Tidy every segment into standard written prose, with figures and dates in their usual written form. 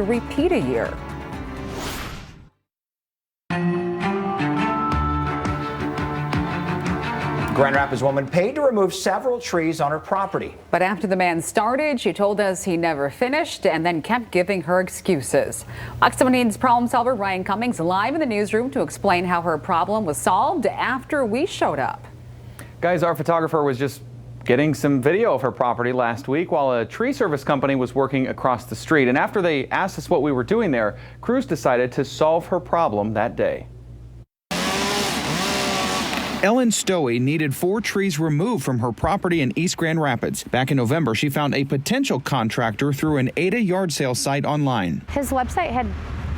repeat a year. Grand Rapids woman paid to remove several trees on her property. But after the man started, she told us he never finished and then kept giving her excuses. Fox 17's problem solver Ryan Cummings live in the newsroom to explain how her problem was solved after we showed up. Guys, our photographer was just getting some video of her property last week while a tree service company was working across the street. And after they asked us what we were doing there, crews decided to solve her problem that day. Ellen Stowe needed 4 trees removed from her property in East Grand Rapids. Back in November, she found a potential contractor through an Ada yard sale site online. His website had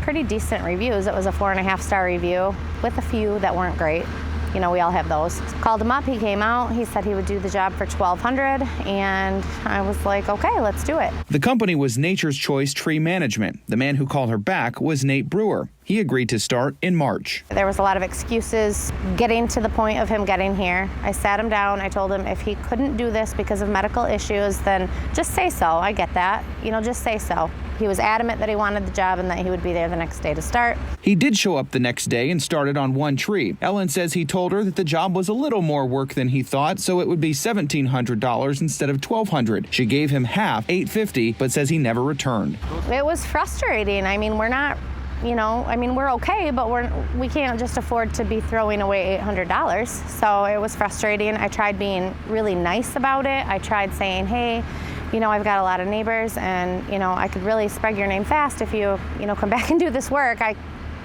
pretty decent reviews. It was a 4.5-star review with a few that weren't great. You know, we all have those. Called him up, he came out, he said he would do the job for $1,200, and I was like, okay, let's do it. The company was Nature's Choice Tree Management. The man who called her back was Nate Brewer. He agreed to start in March. There was a lot of excuses getting to the point of him getting here. I sat him down, I told him if he couldn't do this because of medical issues, then just say so. I get that, you know, just say so. He was adamant that he wanted the job and that he would be there the next day to start. He did show up the next day and started on 1 tree. Ellen says he told her that the job was a little more work than he thought, so it would be $1,700 instead of $1,200. She gave him half, $850, but says he never returned. It was frustrating. I mean, we're not, you know, I mean, we're okay, but we can't just afford to be throwing away $800. So it was frustrating. I tried being really nice about it. I tried saying, hey, you know, I've got a lot of neighbors and, you know, I could really spread your name fast if you know, come back and do this work.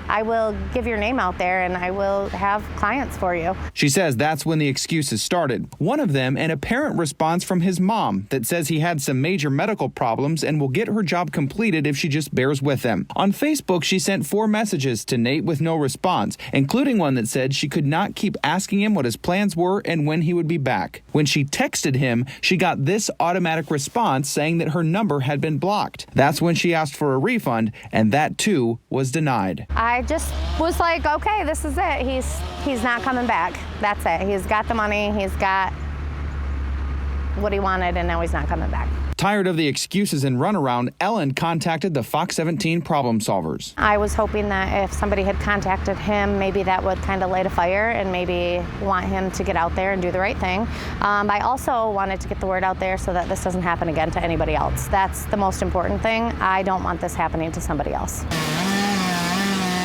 I will give your name out there and I will have clients for you. She says that's when the excuses started. One of them, an apparent response from his mom that says he had some major medical problems and will get her job completed if she just bears with him. On Facebook, she sent 4 messages to Nate with no response, including one that said she could not keep asking him what his plans were and when he would be back. When she texted him, she got this automatic response saying that her number had been blocked. That's when she asked for a refund, and that too was denied. I just was like, okay, this is it. He's not coming back. That's it. He's got the money. He's got what he wanted, and now he's not coming back. Tired of the excuses and runaround, Ellen contacted the Fox 17 problem solvers. I was hoping that if somebody had contacted him, maybe that would kind of light a fire and maybe want him to get out there and do the right thing. I also wanted to get the word out there so that this doesn't happen again to anybody else. That's the most important thing. I don't want this happening to somebody else.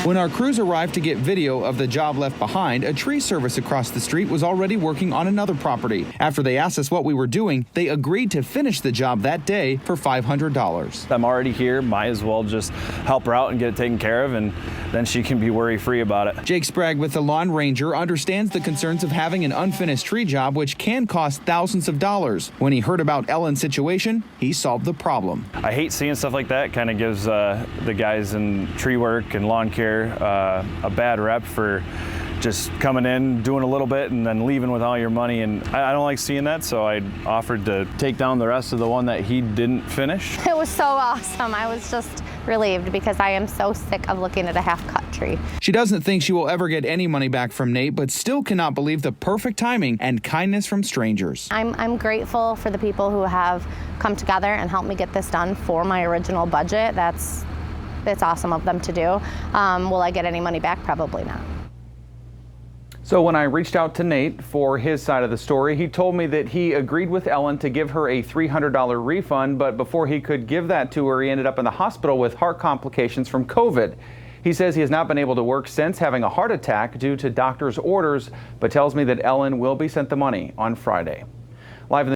When our crews arrived to get video of the job left behind, a tree service across the street was already working on another property. After they asked us what we were doing, they agreed to finish the job that day for $500. I'm already here, might as well just help her out and get it taken care of, and then she can be worry-free about it. Jake Sprague with the Lawn Ranger understands the concerns of having an unfinished tree job, which can cost thousands of dollars. When he heard about Ellen's situation, he solved the problem. I hate seeing stuff like that. Kind of gives the guys in tree work and lawn care a bad rep for just coming in, doing a little bit, and then leaving with all your money. And I don't like seeing that, so I offered to take down the rest of the one that he didn't finish. It was so awesome. I was just relieved because I am so sick of looking at a half-cut tree. She doesn't think she will ever get any money back from Nate, but still cannot believe the perfect timing and kindness from strangers. I'm grateful for the people who have come together and helped me get this done for my original budget. It's awesome of them to do. Will I get any money back? Probably not. So when I reached out to Nate for his side of the story, he told me that he agreed with Ellen to give her a $300 refund, but before he could give that to her, he ended up in the hospital with heart complications from COVID. He says he has not been able to work since having a heart attack due to doctor's orders, but tells me that Ellen will be sent the money on Friday. Live in the